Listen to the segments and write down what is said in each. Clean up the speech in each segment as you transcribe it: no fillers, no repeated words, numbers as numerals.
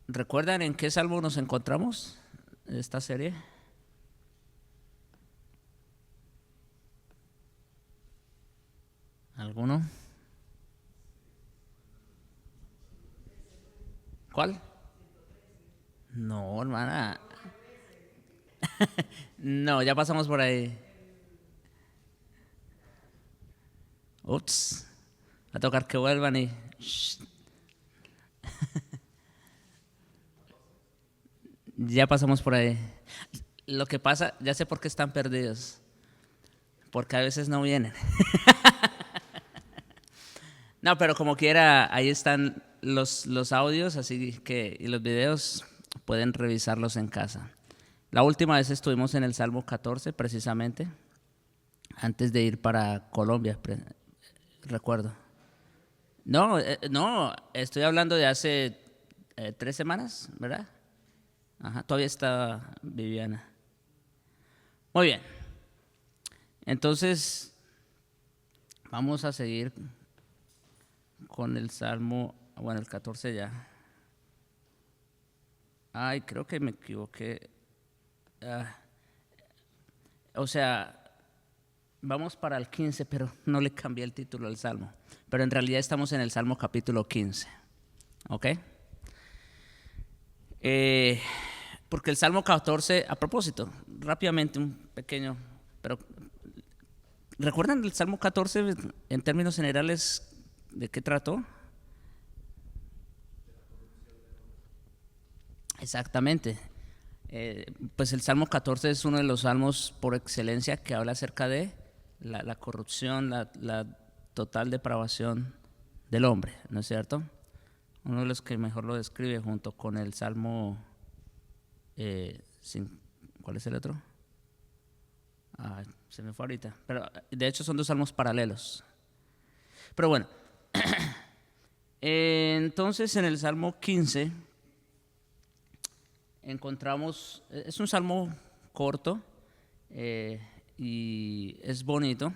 ¿Recuerdan en qué salmo nos encontramos en esta serie? ¿Alguno? ¿Cuál? No, hermana. No, ya pasamos por ahí. Ups. Va a tocar que vuelvan y... Shh, ya pasamos por ahí. Lo que pasa, ya sé por qué están perdidos. Porque a veces no vienen. No, pero como quiera, ahí están los audios, así que y los videos pueden revisarlos en casa. La última vez estuvimos en el Salmo 14, precisamente, antes de ir para Colombia, recuerdo. No, no, estoy hablando de hace 3 semanas, ¿verdad? Ajá, todavía está Viviana. Muy bien, entonces vamos a seguir con el Salmo, bueno, el 14 ya. Ay, creo que me equivoqué. Ah, o sea, vamos para el 15, pero no le cambié el título al Salmo. Pero en realidad estamos en el Salmo capítulo 15. ¿Ok? Eh, porque el Salmo 14, a propósito, rápidamente un pequeño, pero ¿recuerdan el Salmo 14 en términos generales de qué trató? Exactamente. Pues el Salmo 14 es uno de los salmos por excelencia que habla acerca de la corrupción, la total depravación del hombre, ¿no es cierto? Uno de los que mejor lo describe junto con el Salmo, ¿cuál es el otro? Ah, se me fue ahorita. Pero de hecho son dos salmos paralelos. Pero bueno, entonces en el Salmo 15 encontramos, es un salmo corto eh, y es bonito.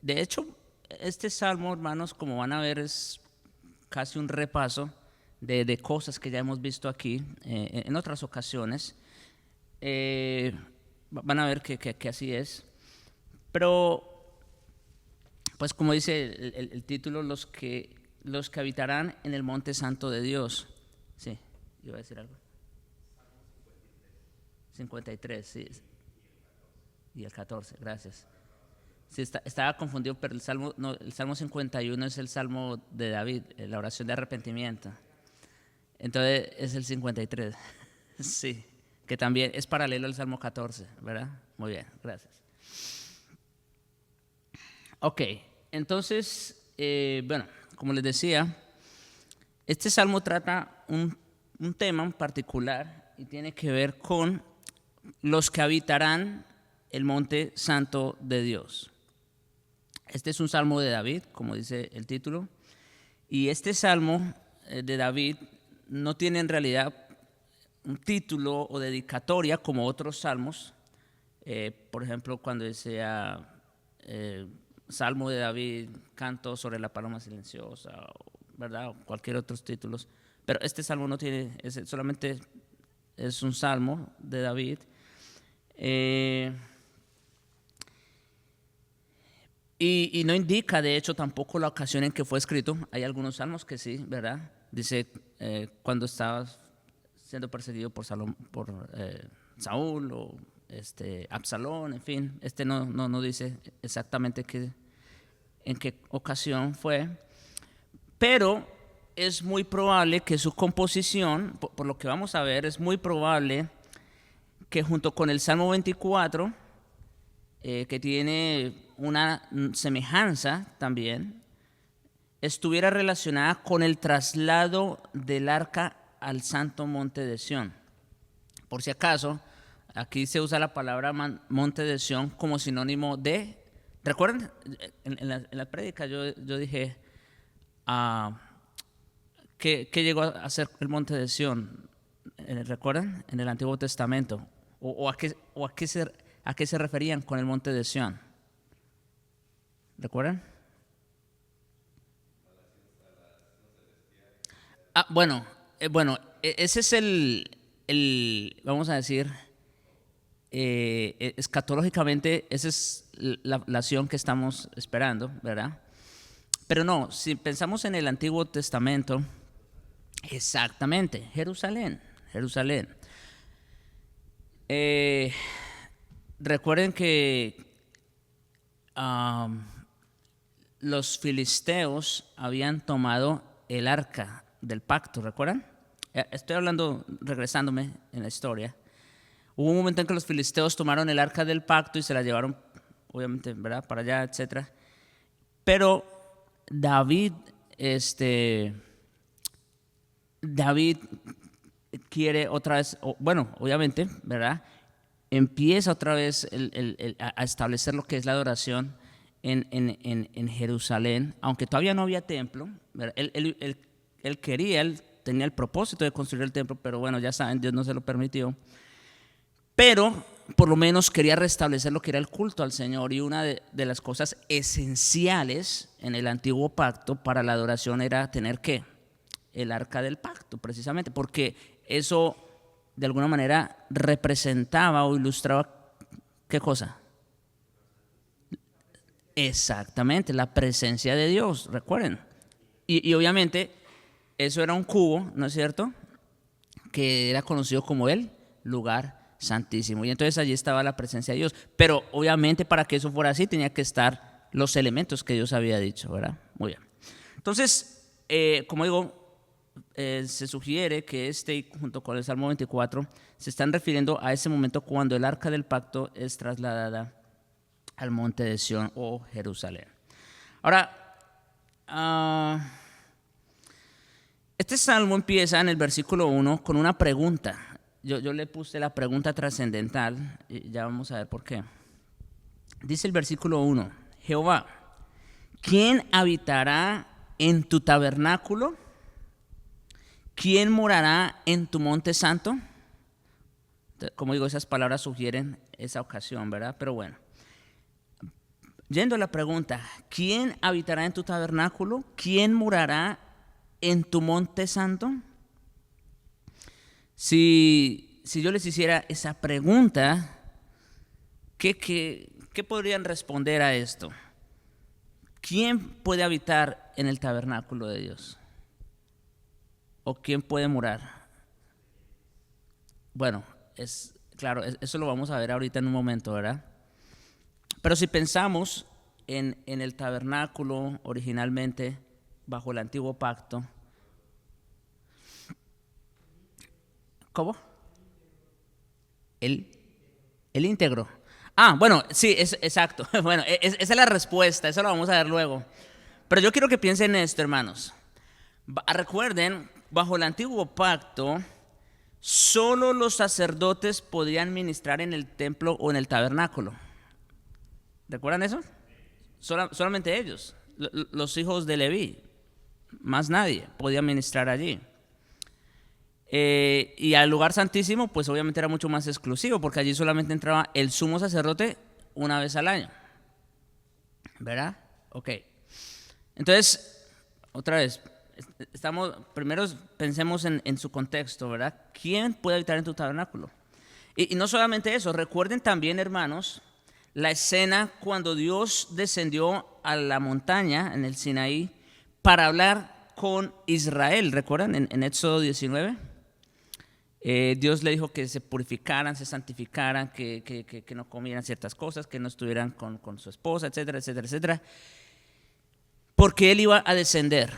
De hecho, este salmo, hermanos, como van a ver, es casi un repaso de cosas que ya hemos visto aquí en otras ocasiones. Eh, Van a ver que así es. Pero, pues como dice el título, los que habitarán en el monte santo de Dios. Sí, iba a decir algo. 53, sí. Y el 14, gracias. Sí, estaba confundido, pero el Salmo, no, el Salmo 51 es el Salmo de David, la oración de arrepentimiento. Entonces es el 53. Sí, que también es paralelo al Salmo 14, ¿verdad? Muy bien, gracias. Ok, entonces, bueno, como les decía, este salmo trata un tema en particular y tiene que ver con los que habitarán el monte santo de Dios. Este es un salmo de David, como dice el título, y este salmo de David no tiene en realidad un título o dedicatoria como otros salmos. Por ejemplo, cuando decía Salmo de David, canto sobre la paloma silenciosa, ¿verdad? O cualquier otros títulos. Pero este salmo no tiene, solamente es un salmo de David. Eh, y no indica, de hecho, tampoco la ocasión en que fue escrito. Hay algunos salmos que sí, ¿verdad? Dice cuando estaba siendo perseguido por Saúl o Absalón, en fin. No dice exactamente en qué ocasión fue, pero es muy probable que su composición, por lo que vamos a ver, es muy probable que junto con el Salmo 24, que tiene una semejanza también, estuviera relacionada con el traslado del arca al santo monte de Sión. Por si acaso, aquí se usa la palabra monte de Sión como sinónimo de... ¿Recuerdan? En la prédica yo dije, ¿qué llegó a ser el monte de Sión? ¿Recuerdan? En el Antiguo Testamento. ¿A qué se referían con el monte de Sión? ¿Recuerdan? Bueno, ese es vamos a decir, escatológicamente, esa es la acción que estamos esperando, ¿verdad? Pero no, si pensamos en el Antiguo Testamento, exactamente, Jerusalén. Recuerden que los filisteos habían tomado el arca del pacto, ¿recuerdan? Estoy hablando, regresándome en la historia. Hubo un momento en que los filisteos tomaron el arca del pacto y se la llevaron, obviamente, ¿verdad?, para allá, etc. Pero David quiere otra vez, bueno, obviamente, ¿verdad?, empieza otra vez a establecer lo que es la adoración en Jerusalén, aunque todavía no había templo. Él tenía el propósito de construir el templo, pero bueno, ya saben, Dios no se lo permitió. Pero por lo menos quería restablecer lo que era el culto al Señor, y una de las cosas esenciales en el antiguo pacto para la adoración era tener ¿qué? El arca del pacto, precisamente, porque eso de alguna manera representaba o ilustraba ¿qué cosa? Exactamente, la presencia de Dios, recuerden. Y obviamente eso era un cubo, ¿no es cierto?, que era conocido como el lugar santísimo. Y entonces allí estaba la presencia de Dios. Pero obviamente para que eso fuera así tenía que estar los elementos que Dios había dicho, ¿verdad? Muy bien. Entonces, como digo, se sugiere que junto con el Salmo 24, se están refiriendo a ese momento cuando el arca del pacto es trasladada al monte de Sión o Jerusalén. Ahora, este salmo empieza en el versículo 1 con una pregunta. Yo le puse la pregunta trascendental y ya vamos a ver por qué. Dice el versículo 1: Jehová, ¿quién habitará en tu tabernáculo? ¿Quién morará en tu monte santo? Como digo, esas palabras sugieren esa ocasión, ¿verdad? Pero bueno, yendo a la pregunta, ¿quién habitará en tu tabernáculo? ¿Quién morará en tu monte santo? Si yo les hiciera esa pregunta, ¿qué podrían responder a esto? ¿Quién puede habitar en el tabernáculo de Dios? ¿O quién puede morar? Bueno, claro, eso lo vamos a ver ahorita en un momento, ¿verdad? Pero si pensamos en el tabernáculo originalmente bajo el antiguo pacto, ¿cómo? El íntegro. Bueno, sí, exacto. Bueno, esa es la respuesta, eso lo vamos a ver luego. Pero yo quiero que piensen en esto, hermanos. Recuerden, bajo el antiguo pacto, solo los sacerdotes podían ministrar en el templo o en el tabernáculo. ¿Recuerdan eso? Solamente ellos, los hijos de Leví, más nadie podía ministrar allí. Y al lugar santísimo, pues obviamente era mucho más exclusivo, porque allí solamente entraba el sumo sacerdote una vez al año. ¿Verdad? Ok. Entonces, otra vez, primero pensemos en su contexto, ¿verdad? ¿Quién puede habitar en tu tabernáculo? Y no solamente eso, recuerden también, hermanos, la escena cuando Dios descendió a la montaña en el Sinaí para hablar con Israel. ¿Recuerdan en Éxodo 19? Dios le dijo que se purificaran, se santificaran, que no comieran ciertas cosas, que no estuvieran con su esposa, etcétera, etcétera, etcétera, porque Él iba a descender.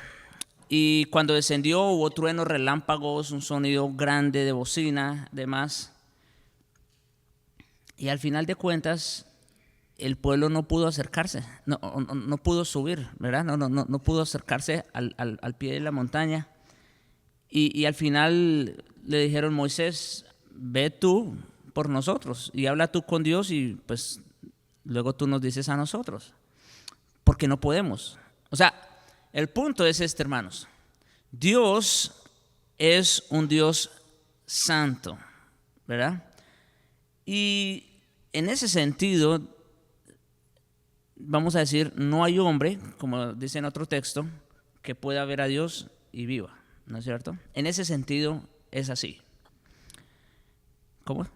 Y cuando descendió hubo truenos, relámpagos, un sonido grande de bocina, demás. Y al final de cuentas, el pueblo no pudo acercarse, no pudo subir, ¿verdad? No pudo acercarse al pie de la montaña. Y al final le dijeron: Moisés, ve tú por nosotros y habla tú con Dios, y pues luego tú nos dices a nosotros, porque no podemos. O sea, el punto es este, hermanos. Dios es un Dios santo, ¿verdad? Y en ese sentido, vamos a decir, no hay hombre, como dice en otro texto, que pueda ver a Dios y viva, ¿no es cierto? En ese sentido, es así. ¿Cómo?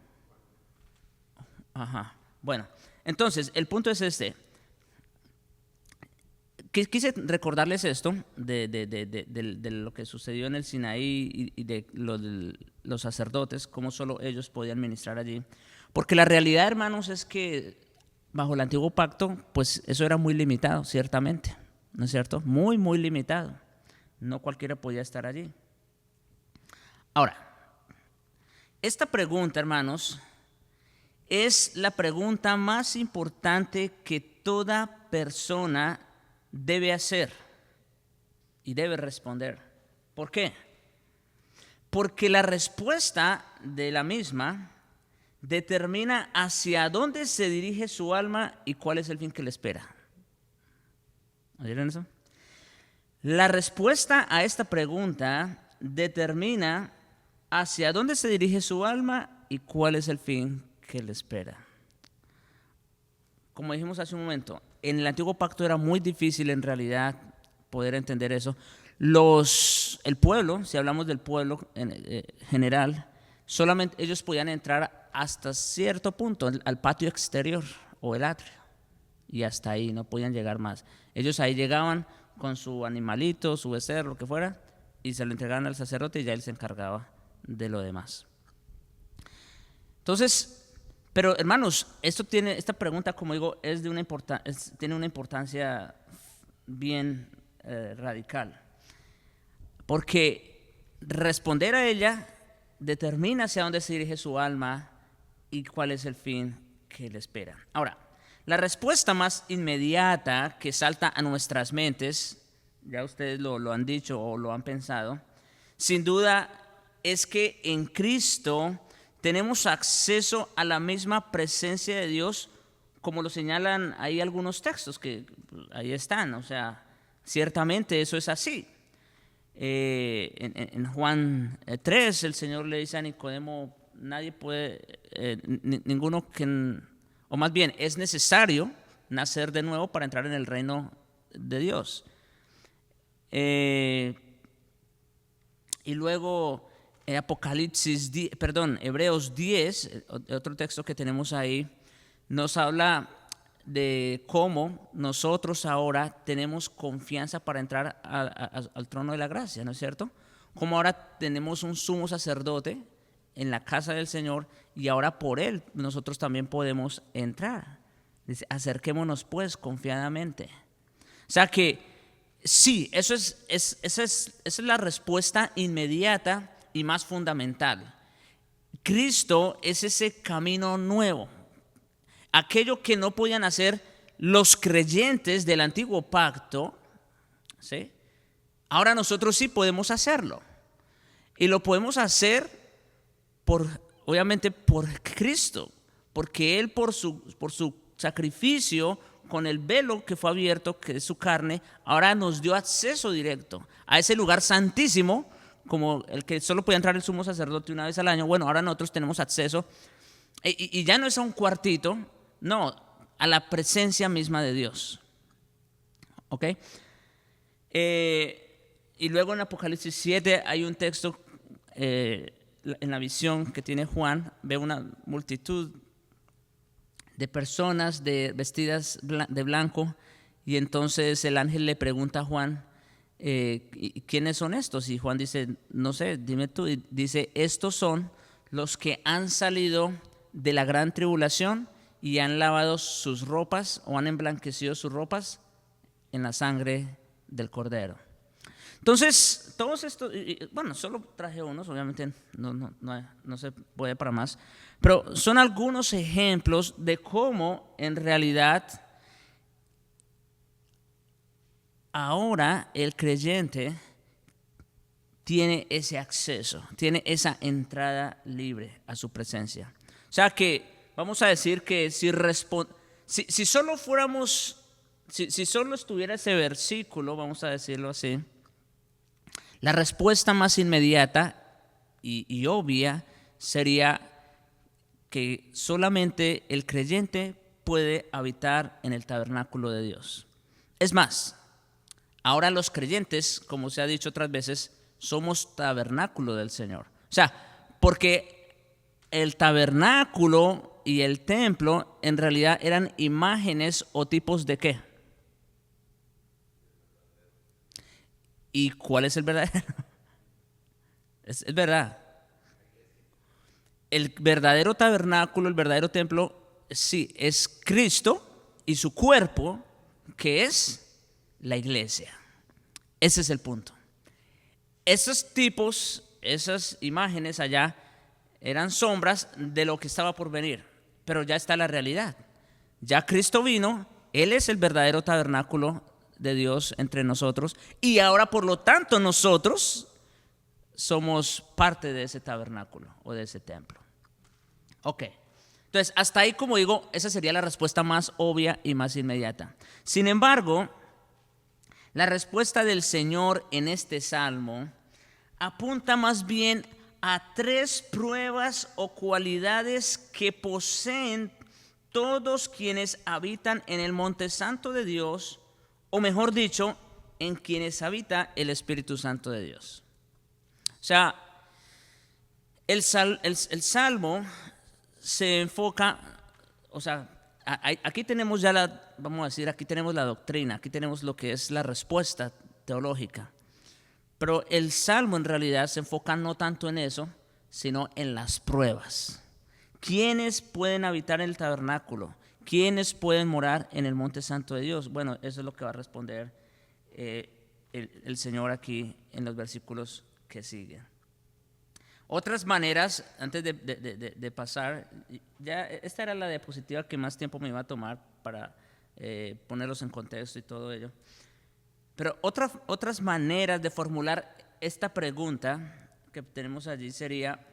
Ajá. Bueno, entonces, el punto es este. Quise recordarles esto de lo que sucedió en el Sinaí y de los sacerdotes, cómo solo ellos podían ministrar allí. Porque la realidad, hermanos, es que bajo el antiguo pacto, pues eso era muy limitado, ciertamente, ¿no es cierto? Muy, muy limitado. No cualquiera podía estar allí. Ahora, esta pregunta, hermanos, es la pregunta más importante que toda persona debe hacer y debe responder. ¿Por qué? Porque la respuesta de la misma determina hacia dónde se dirige su alma y cuál es el fin que le espera. ¿Oyeron eso? La respuesta a esta pregunta determina hacia dónde se dirige su alma y cuál es el fin que le espera. Como dijimos hace un momento, en el antiguo pacto era muy difícil en realidad poder entender eso. El pueblo, si hablamos del pueblo en general, solamente ellos podían entrar hasta cierto punto, al patio exterior o el atrio, y hasta ahí, no podían llegar más. Ellos ahí llegaban con su animalito, su becerro, lo que fuera, y se lo entregaban al sacerdote y ya él se encargaba de lo demás. Entonces, pero hermanos, esta pregunta, como digo, tiene una importancia bien radical, porque responder a ella determina hacia dónde se dirige su alma y cuál es el fin que le espera. Ahora, la respuesta más inmediata que salta a nuestras mentes, ya ustedes lo han dicho o lo han pensado, sin duda es que en Cristo tenemos acceso a la misma presencia de Dios, como lo señalan ahí algunos textos que ahí están. O sea, ciertamente eso es así. En Juan 3 el Señor le dice a Nicodemo, nadie puede, ninguno que, o más bien es necesario nacer de nuevo para entrar en el reino de Dios. Y luego Hebreos 10, otro texto que tenemos ahí, nos habla de cómo nosotros ahora tenemos confianza para entrar al trono de la gracia, ¿no es cierto? Como ahora tenemos un sumo sacerdote en la casa del Señor y ahora por él nosotros también podemos entrar. Dice, acerquémonos pues confiadamente. O sea que sí, esa es la respuesta inmediata y más fundamental. Cristo es ese camino nuevo. Aquello que no podían hacer los creyentes del antiguo pacto, ¿sí? Ahora nosotros sí podemos hacerlo. Y lo podemos hacer obviamente por Cristo, porque Él por su sacrificio, con el velo que fue abierto, que es su carne, ahora nos dio acceso directo a ese lugar santísimo, como el que solo podía entrar el sumo sacerdote una vez al año. Bueno, ahora nosotros tenemos acceso, y ya no es a un cuartito, no, a la presencia misma de Dios. ¿Ok? Y luego en Apocalipsis 7 hay un texto, en la visión que tiene Juan, ve una multitud de personas vestidas de blanco, y entonces el ángel le pregunta a Juan, ¿quiénes son estos? Y Juan dice, no sé, dime tú. Y dice, estos son los que han salido de la gran tribulación y han lavado sus ropas o han emblanquecido sus ropas en la sangre del Cordero. Entonces, todos estos, bueno, solo traje unos, obviamente no se puede para más, pero son algunos ejemplos de cómo en realidad ahora el creyente tiene ese acceso, tiene esa entrada libre a su presencia. O sea que vamos a decir que si solo fuéramos, si solo estuviera ese versículo, vamos a decirlo así, la respuesta más inmediata y obvia sería que solamente el creyente puede habitar en el tabernáculo de Dios. Es más, ahora los creyentes, como se ha dicho otras veces, somos tabernáculo del Señor. O sea, porque el tabernáculo y el templo en realidad eran imágenes o tipos de ¿qué? ¿Y cuál es el verdadero? Es verdad. El verdadero tabernáculo, el verdadero templo, sí, es Cristo y su cuerpo, que es la iglesia. Ese es el punto. Esos tipos, esas imágenes allá, eran sombras de lo que estaba por venir, pero ya está la realidad. Ya Cristo vino, Él es el verdadero tabernáculo de Dios entre nosotros, y ahora por lo tanto nosotros somos parte de ese tabernáculo o de ese templo. Ok, entonces hasta ahí, como digo, esa sería la respuesta más obvia y más inmediata. Sin embargo, la respuesta del Señor en este salmo apunta más bien a 3 pruebas o cualidades que poseen todos quienes habitan en el monte santo de Dios, o mejor dicho, en quienes habita el Espíritu Santo de Dios. O sea, el salmo se enfoca, o sea, aquí tenemos ya vamos a decir, aquí tenemos la doctrina, aquí tenemos lo que es la respuesta teológica. Pero el salmo en realidad se enfoca no tanto en eso, sino en las pruebas. ¿Quiénes pueden habitar en el tabernáculo? ¿Quiénes pueden morar en el monte santo de Dios? Bueno, eso es lo que va a responder el Señor aquí en los versículos que siguen. Otras maneras, antes de pasar, ya esta era la diapositiva que más tiempo me iba a tomar para ponerlos en contexto y todo ello. Pero otras maneras de formular esta pregunta que tenemos allí sería: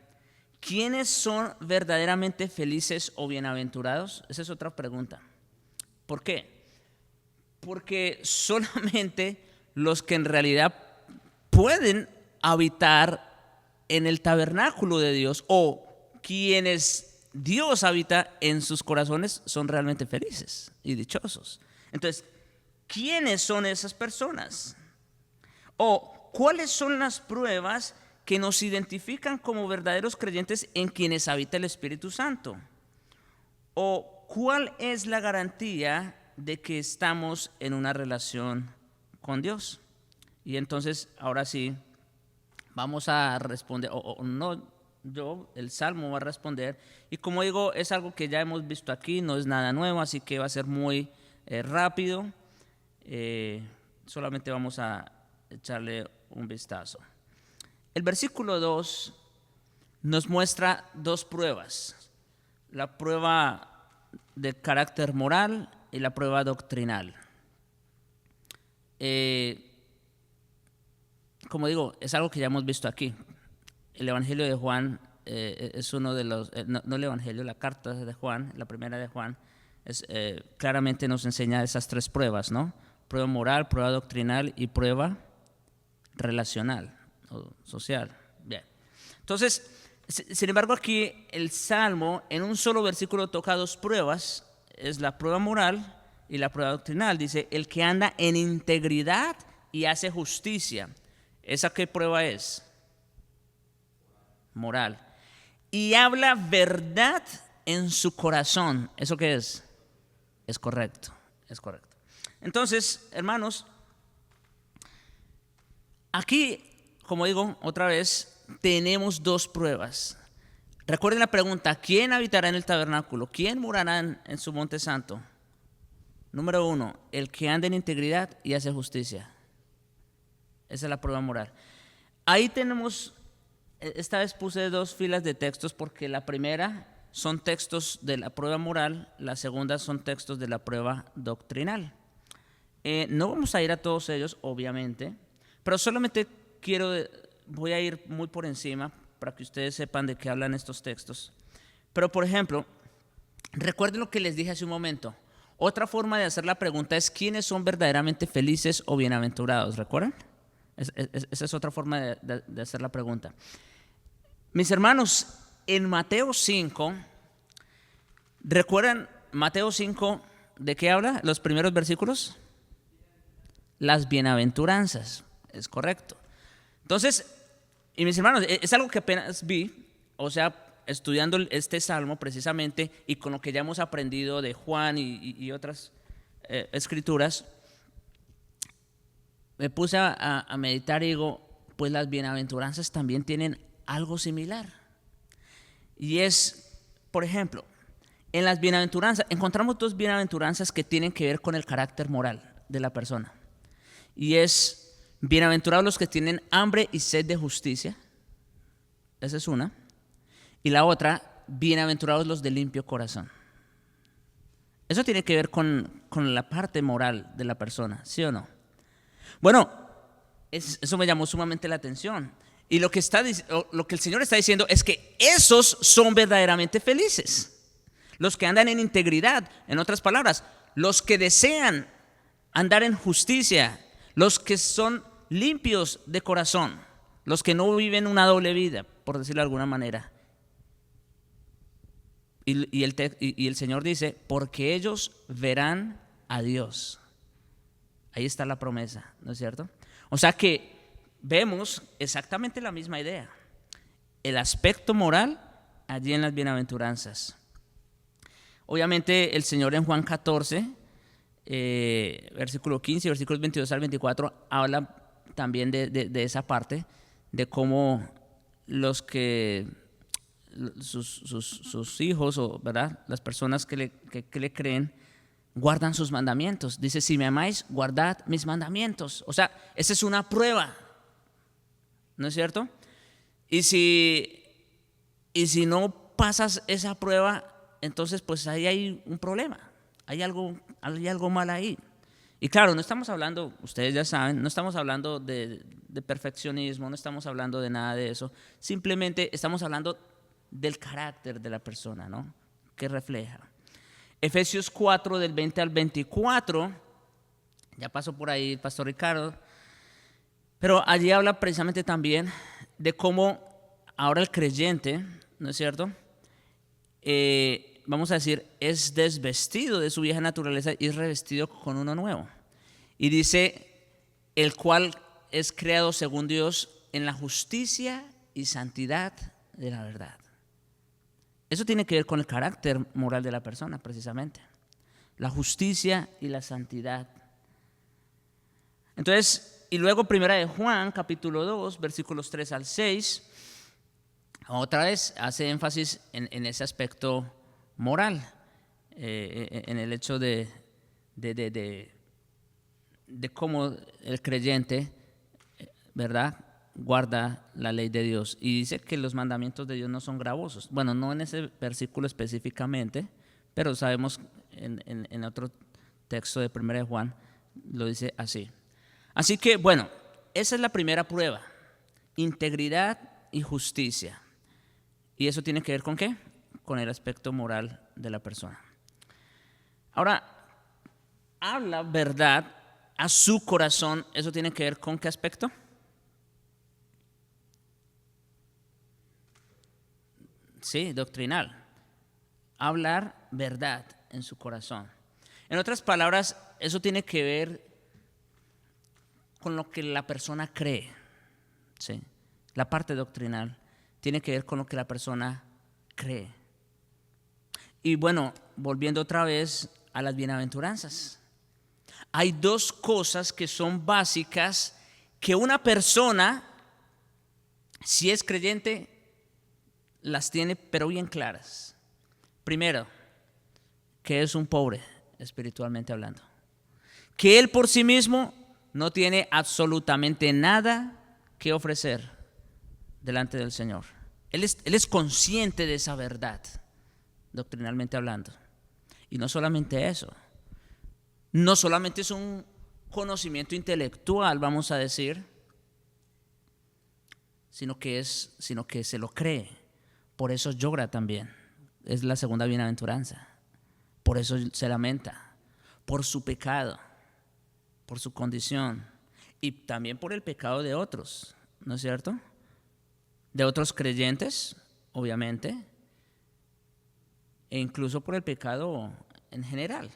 ¿quiénes son verdaderamente felices o bienaventurados? Esa es otra pregunta. ¿Por qué? Porque solamente los que en realidad pueden habitar en el tabernáculo de Dios, o quienes Dios habita en sus corazones, son realmente felices y dichosos. Entonces, ¿quiénes son esas personas? ¿O cuáles son las pruebas que nos identifican como verdaderos creyentes en quienes habita el Espíritu Santo? ¿O cuál es la garantía de que estamos en una relación con Dios? Y entonces, ahora sí, vamos a responder, el Salmo va a responder. Y como digo, es algo que ya hemos visto aquí, no es nada nuevo, así que va a ser muy rápido. Solamente vamos a echarle un vistazo. El versículo 2 nos muestra 2 pruebas: la prueba de carácter moral y la prueba doctrinal. Como digo, es algo que ya hemos visto aquí. El Evangelio de Juan es uno de los, no el Evangelio, la carta de Juan, la primera de Juan, claramente nos enseña esas 3 pruebas, ¿no? Prueba moral, prueba doctrinal y prueba relacional o social. Bien. Entonces, sin embargo, aquí el Salmo en un solo versículo toca 2 pruebas: es la prueba moral y la prueba doctrinal. Dice: el que anda en integridad y hace justicia. ¿Esa qué prueba es? Moral. Y habla verdad en su corazón. ¿Eso qué es? Es correcto, es correcto. Entonces, hermanos, aquí, como digo otra vez, tenemos 2 pruebas. Recuerden la pregunta: ¿quién habitará en el tabernáculo? ¿Quién morará en su monte santo? Número 1, el que anda en integridad y hace justicia. Esa es la prueba moral. Ahí tenemos, esta vez puse 2 filas de textos porque la primera son textos de la prueba moral, la segunda son textos de la prueba doctrinal. No vamos a ir a todos ellos, obviamente, pero solamente voy a ir muy por encima para que ustedes sepan de qué hablan estos textos. Pero, por ejemplo, recuerden lo que les dije hace un momento. Otra forma de hacer la pregunta es: ¿quiénes son verdaderamente felices o bienaventurados? ¿Recuerdan? Esa es otra forma de hacer la pregunta. Mis hermanos, en Mateo 5, ¿recuerdan Mateo 5 de qué habla? Los primeros versículos. Las bienaventuranzas, es correcto. Entonces, Y mis hermanos, es algo que apenas vi, o sea, estudiando este salmo precisamente y con lo que ya hemos aprendido de Juan y otras escrituras, me puse a meditar y digo, pues las bienaventuranzas también tienen algo similar. Y es, por ejemplo, en las bienaventuranzas, encontramos dos bienaventuranzas que tienen que ver con el carácter moral de la persona. Y es, bienaventurados los que tienen hambre y sed de justicia. Esa es una. Y la otra, bienaventurados los de limpio corazón. Eso tiene que ver con la parte moral de la persona, ¿sí o no? Bueno, eso me llamó sumamente la atención. Y lo que el Señor está diciendo es que esos son verdaderamente felices. Los que andan en integridad, en otras palabras, los que desean andar en justicia, los que son limpios de corazón, los que no viven una doble vida, por decirlo de alguna manera. Y el Señor dice, porque ellos verán a Dios. Ahí está la promesa, ¿no es cierto? O sea que vemos exactamente la misma idea. El aspecto moral allí en las bienaventuranzas. Obviamente el Señor en Juan 14, versículo 15, versículos 22 al 24, habla también de esa parte, de cómo sus hijos, o ¿verdad?, las personas que le creen, guardan sus mandamientos. Dice, si me amáis, guardad mis mandamientos. O sea, esa es una prueba, ¿no es cierto? Y si no pasas esa prueba, entonces pues ahí hay un problema, hay algo mal ahí. Y claro, no estamos hablando, ustedes ya saben, no estamos hablando de perfeccionismo, no estamos hablando de nada de eso, simplemente estamos hablando del carácter de la persona, ¿no?, que refleja. Efesios 4, del 20 al 24, ya pasó por ahí el pastor Ricardo, pero allí habla precisamente también de cómo ahora el creyente, ¿no es cierto?, vamos a decir, es desvestido de su vieja naturaleza y es revestido con uno nuevo. Y dice, el cual es creado según Dios en la justicia y santidad de la verdad. Eso tiene que ver con el carácter moral de la persona, precisamente. La justicia y la santidad. Entonces, y luego primera de Juan, capítulo 2, versículos 3 al 6, otra vez hace énfasis en ese aspecto moral, en el hecho de cómo el creyente, ¿verdad?, guarda la ley de Dios. Y dice que los mandamientos de Dios no son gravosos. Bueno, no en ese versículo específicamente, pero sabemos en otro texto de 1 de Juan lo dice así. Así que, bueno, esa es la primera prueba, integridad y justicia. ¿Y eso tiene que ver con qué? Con el aspecto moral de la persona. Ahora, habla verdad a su corazón. ¿Eso tiene que ver con qué aspecto? Sí, doctrinal. Hablar verdad en su corazón. En otras palabras, eso tiene que ver con lo que la persona cree. ¿Sí? La parte doctrinal tiene que ver con lo que la persona cree. Y bueno, volviendo otra vez a las bienaventuranzas. Hay dos cosas que son básicas que una persona, si es creyente, las tiene pero bien claras. Primero, que es un pobre espiritualmente hablando. Que él por sí mismo no tiene absolutamente nada que ofrecer delante del Señor. Él es consciente de esa verdad, doctrinalmente hablando. Y no solamente eso, no solamente es un conocimiento intelectual, vamos a decir, sino que se lo cree. Por eso llora también. Es la segunda bienaventuranza. Por eso se lamenta. Por su pecado, por su condición y también por el pecado de otros, ¿no es cierto? De otros creyentes, obviamente, e incluso por el pecado en general.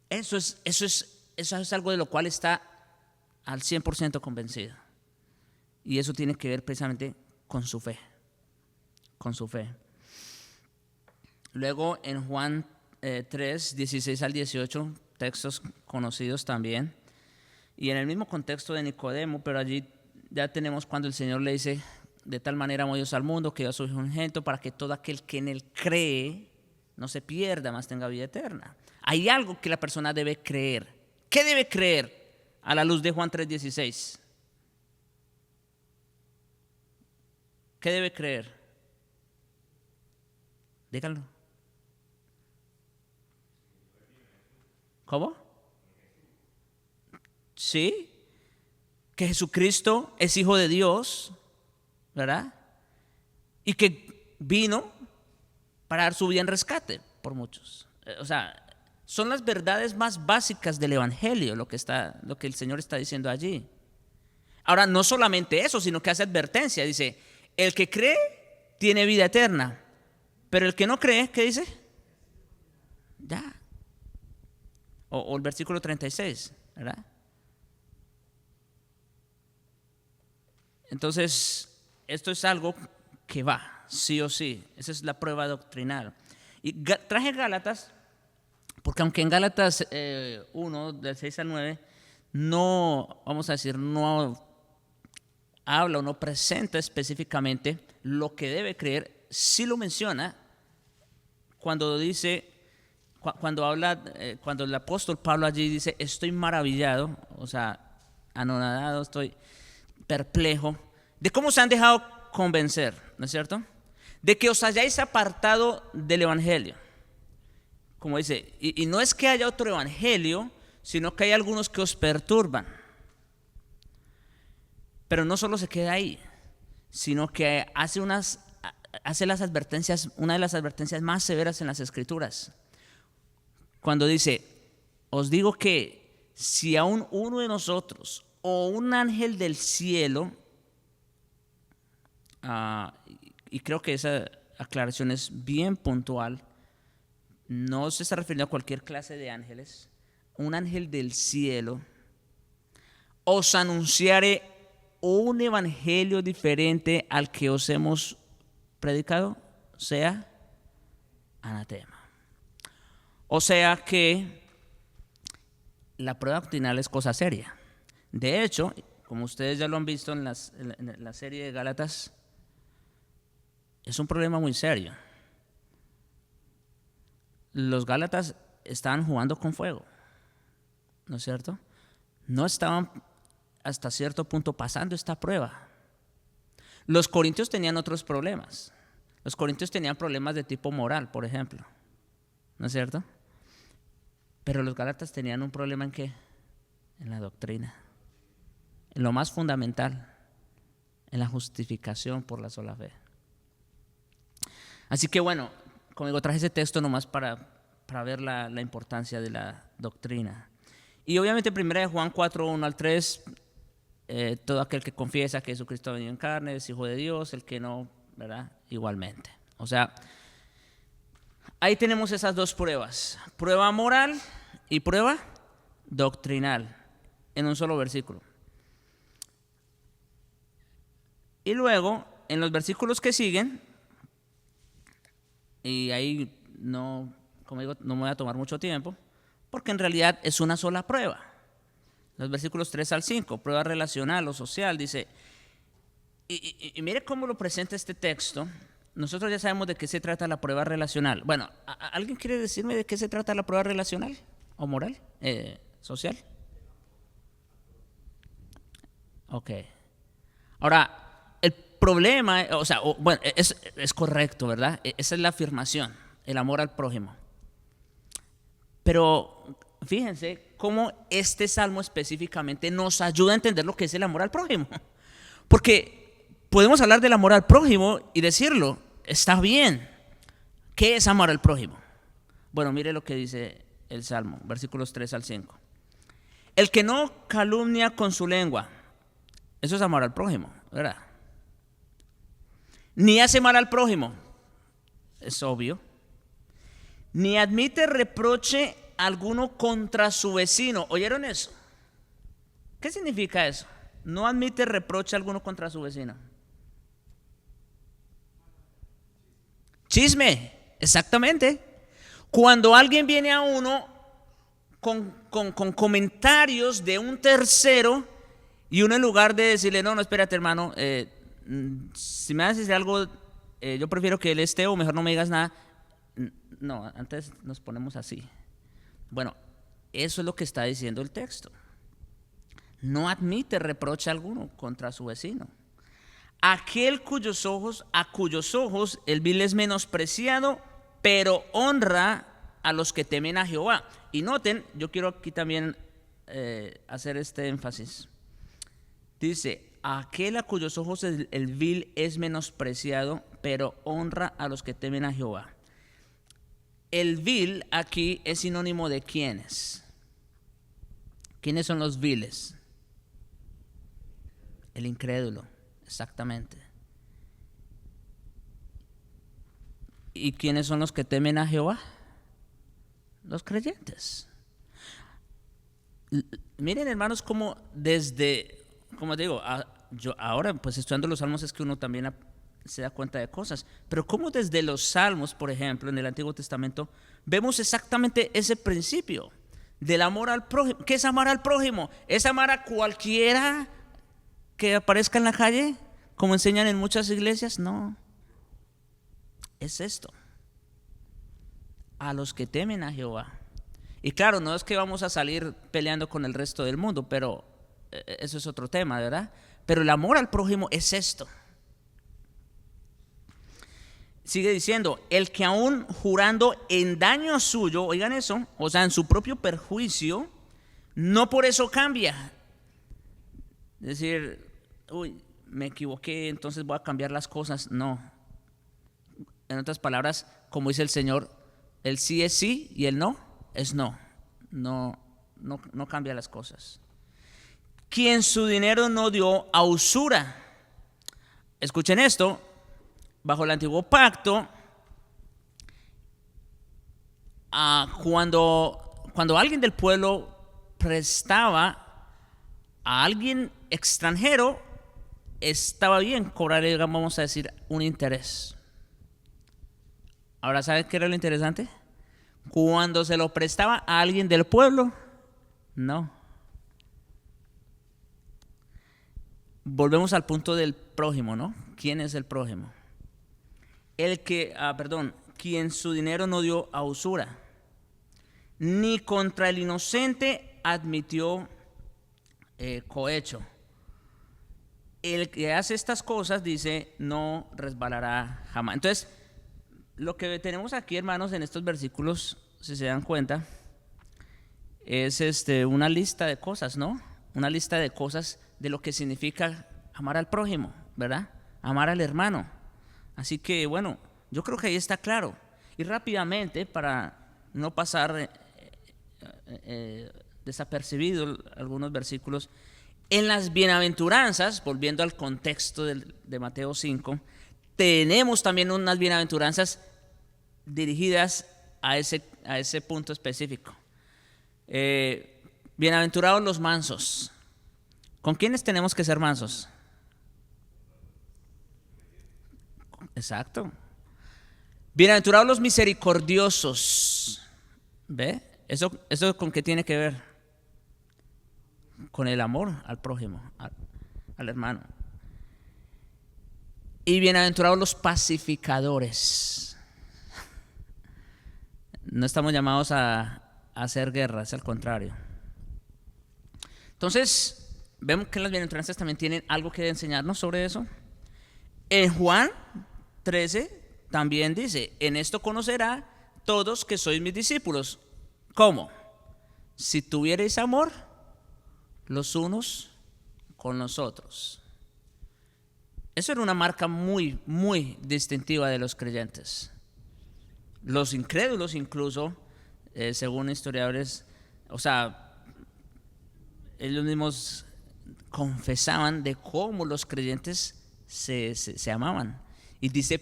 Eso es algo de lo cual está al 100% convencido. Y eso tiene que ver precisamente con su fe. Con su fe. Luego en Juan 3, 16 al 18, textos conocidos también. Y en el mismo contexto de Nicodemo, pero allí ya tenemos cuando el Señor le dice: de tal manera amó Dios al mundo que dio a su Hijo unigénito para que todo aquel que en él cree no se pierda, mas tenga vida eterna. Hay algo que la persona debe creer. ¿Qué debe creer a la luz de Juan 3:16? ¿Qué debe creer? Díganlo. ¿Cómo? Sí, que Jesucristo es Hijo de Dios, ¿verdad? Y que vino para dar su vida en rescate por muchos. O sea, son las verdades más básicas del Evangelio lo que el Señor está diciendo allí. Ahora, no solamente eso, sino que hace advertencia. Dice: el que cree tiene vida eterna, pero el que no cree, ¿qué dice? Ya. O el versículo 36, ¿verdad? Entonces, esto es algo que va, sí o sí. Esa es la prueba doctrinal. Y traje Gálatas, porque aunque en Gálatas 1, del 6 al 9, no, vamos a decir, no habla o no presenta específicamente lo que debe creer, sí lo menciona cuando dice, cuando habla, cuando el apóstol Pablo allí dice: estoy maravillado, o sea, anonadado, estoy perplejo, de cómo se han dejado convencer, ¿no es cierto? De que os hayáis apartado del evangelio. Como dice, y no es que haya otro evangelio, sino que hay algunos que os perturban. Pero no solo se queda ahí, sino que hace las advertencias, una de las advertencias más severas en las Escrituras. Cuando dice: os digo que si aún uno de nosotros o un ángel del cielo, y creo que esa aclaración es bien puntual, no se está refiriendo a cualquier clase de ángeles, un ángel del cielo os anunciare un evangelio diferente al que os hemos predicado, sea anatema. O sea que la prueba doctrinal es cosa seria. De hecho, como ustedes ya lo han visto en la serie de Gálatas, es un problema muy serio. Los Gálatas estaban jugando con fuego, ¿no es cierto? No estaban hasta cierto punto pasando esta prueba. Los corintios tenían otros problemas. Los corintios tenían problemas de tipo moral, por ejemplo, ¿no es cierto? Pero los Gálatas tenían un problema ¿en qué? En la doctrina, en lo más fundamental, en la justificación por la sola fe. Así que bueno, como digo, traje ese texto nomás para ver la importancia de la doctrina. Y obviamente 1 Juan 4, 1 al 3, todo aquel que confiesa que Jesucristo ha venido en carne es Hijo de Dios, el que no, ¿verdad? Igualmente. O sea, ahí tenemos esas dos pruebas: prueba moral y prueba doctrinal, en un solo versículo. Y luego, en los versículos que siguen, y ahí no, como digo, no me voy a tomar mucho tiempo, porque en realidad es una sola prueba. Los versículos 3 al 5, prueba relacional o social, dice, y mire cómo lo presenta este texto. Nosotros ya sabemos de qué se trata la prueba relacional. Bueno, ¿alguien quiere decirme de qué se trata la prueba relacional o moral? ¿Social? Ok. Ahora, el problema, o sea, bueno, es correcto, ¿verdad? Esa es la afirmación, el amor al prójimo. Pero fíjense cómo este salmo específicamente nos ayuda a entender lo que es el amor al prójimo. Porque podemos hablar del amor al prójimo y decirlo, está bien. ¿Qué es amar al prójimo? Bueno, mire lo que dice el salmo, versículos 3 al 5. El que no calumnia con su lengua, eso es amar al prójimo, ¿verdad? Ni hace mal al prójimo, es obvio. Ni admite reproche alguno contra su vecino. ¿Oyeron eso? ¿Qué significa eso? no admite reproche alguno contra su vecino. Chisme, exactamente. Cuando alguien viene a uno con comentarios de un tercero y uno en lugar de decirle, no, espérate hermano, si me vas a decir algo, yo prefiero que él esté o mejor no me digas nada. No, antes nos ponemos así. Bueno, eso es lo que está diciendo el texto. No admite reproche alguno contra su vecino. Aquel a cuyos ojos el vil es menospreciado, pero honra a los que temen a Jehová. Y noten, yo quiero aquí también hacer este énfasis. Dice, aquel a cuyos ojos el vil es menospreciado, pero honra a los que temen a Jehová. El vil aquí es sinónimo de ¿quiénes? ¿Quiénes son los viles? El incrédulo, exactamente. ¿Y quiénes son los que temen a Jehová? Los creyentes. Miren, hermanos, como desde, como digo, yo ahora pues estudiando los salmos es que uno también se da cuenta de cosas, pero como desde los salmos, por ejemplo, en el Antiguo Testamento, vemos exactamente ese principio del amor al prójimo. ¿Qué es amar al prójimo? ¿Es amar a cualquiera que aparezca en la calle, como enseñan en muchas iglesias? No, es esto: a los que temen a Jehová. Y claro, no es que vamos a salir peleando con el resto del mundo, pero eso es otro tema, ¿verdad? Pero el amor al prójimo es esto. Sigue diciendo, el que aún jurando en daño suyo, oigan eso, o sea, en su propio perjuicio, no por eso cambia. Es decir, uy, me equivoqué, entonces voy a cambiar las cosas. No. En otras palabras, como dice el Señor, el sí es sí y el no es no. No cambia las cosas. Quien su dinero no dio a usura. Escuchen esto. Bajo el antiguo pacto, cuando alguien del pueblo prestaba a alguien extranjero, estaba bien cobrar, vamos a decir, un interés. Ahora, ¿sabes qué era lo interesante? Cuando se lo prestaba a alguien del pueblo, no. Volvemos al punto del prójimo, ¿no? ¿Quién es el prójimo? Quien su dinero no dio a usura, ni contra el inocente admitió cohecho. El que hace estas cosas, dice, no resbalará jamás. Entonces, lo que tenemos aquí, hermanos, en estos versículos, si se dan cuenta, es una lista de cosas, ¿no? Una lista de cosas de lo que significa amar al prójimo, ¿verdad? Amar al hermano. Así que, bueno, yo creo que ahí está claro. Y rápidamente, para no pasar desapercibido algunos versículos, en las bienaventuranzas, volviendo al contexto de Mateo 5, tenemos también unas bienaventuranzas dirigidas a ese punto específico. Bienaventurados los mansos. ¿Con quiénes tenemos que ser mansos? Exacto. Bienaventurados los misericordiosos. ¿Ve? ¿Eso con qué tiene que ver? Con el amor al prójimo, al hermano. Y bienaventurados los pacificadores. No estamos llamados a hacer guerra, es al contrario. Entonces, vemos que las bienaventuranzas también tienen algo que enseñarnos sobre eso. En Juan 13 también dice, en esto conocerá todos que sois mis discípulos. ¿Cómo? Si tuviereis amor los unos con los otros. Eso era una marca muy, muy distintiva de los creyentes. Los incrédulos incluso, según historiadores, o sea, ellos mismos confesaban de cómo los creyentes se amaban. Y dice,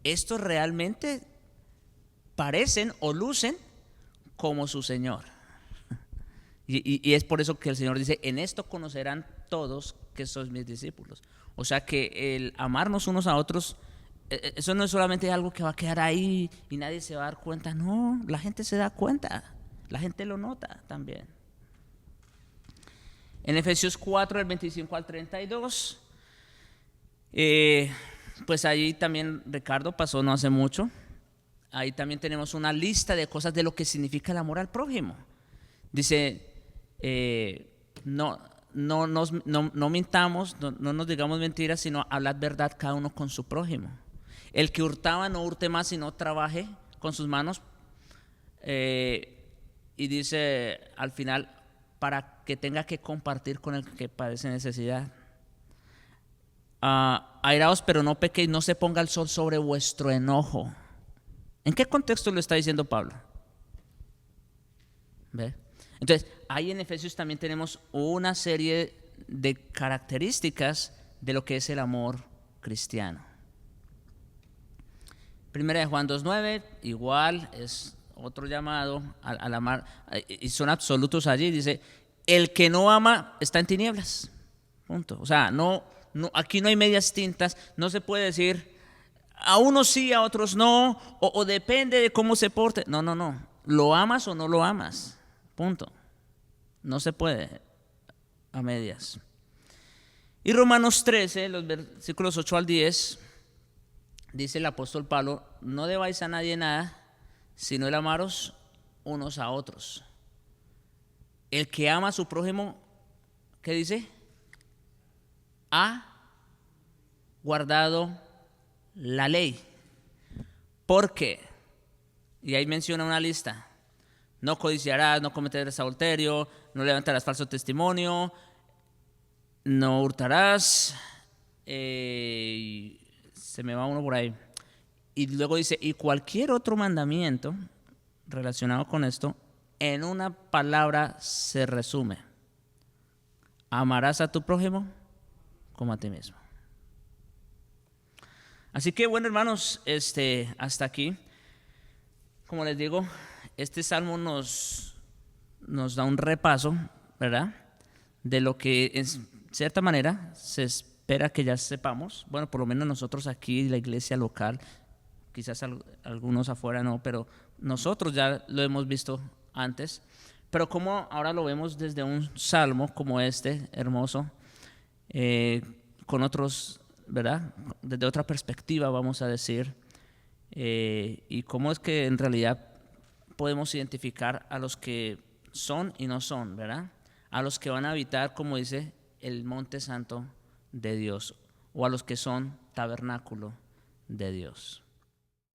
estos realmente parecen o lucen como su Señor. Y es por eso que el Señor dice, en esto conocerán todos que sois mis discípulos. O sea que el amarnos unos a otros, eso no es solamente algo que va a quedar ahí y nadie se va a dar cuenta. No, la gente se da cuenta, la gente lo nota también. En Efesios 4, del 25 al 32, pues ahí también Ricardo pasó no hace mucho. Ahí también tenemos una lista de cosas de lo que significa el amor al prójimo. Dice, no mintamos, no nos digamos mentiras, sino hablad verdad cada uno con su prójimo. El que hurtaba no hurte más, sino trabaje con sus manos. Y dice al final, para que tenga que compartir con el que padece necesidad. Airaos, pero no pequéis, no se ponga el sol sobre vuestro enojo. ¿En qué contexto lo está diciendo Pablo? ¿Ve? Entonces, ahí en Efesios también tenemos una serie de características de lo que es el amor cristiano. Primera de Juan 2:9, igual es otro llamado al amar, y son absolutos allí. Dice, el que no ama está en tinieblas. Punto. O sea, aquí no hay medias tintas, no se puede decir a unos sí, a otros no, o depende de cómo se porte. No. ¿Lo amas o no lo amas? Punto. No se puede a medias. Y Romanos 13, los versículos 8 al 10, dice el apóstol Pablo, no debáis a nadie nada, sino el amaros unos a otros. El que ama a su prójimo, ¿qué dice? Ha guardado la ley. ¿Por qué? Y ahí menciona una lista. No codiciarás, no cometerás adulterio, no levantarás falso testimonio, no hurtarás, se me va uno por ahí. Y luego dice, y cualquier otro mandamiento relacionado con esto, en una palabra se resume. Amarás a tu prójimo como a ti mismo. Así que bueno, hermanos, hasta aquí. Como les digo, este salmo nos da un repaso, ¿verdad?, de lo que en cierta manera se espera que ya sepamos. Bueno, por lo menos nosotros aquí, la iglesia local, quizás algunos afuera no, pero nosotros ya lo hemos visto antes. Pero como ahora lo vemos desde un salmo como este, hermoso, con otros, ¿verdad?, desde otra perspectiva, vamos a decir, y cómo es que en realidad podemos identificar a los que son y no son, ¿verdad?, a los que van a habitar, como dice, el monte santo de Dios, o a los que son tabernáculo de Dios.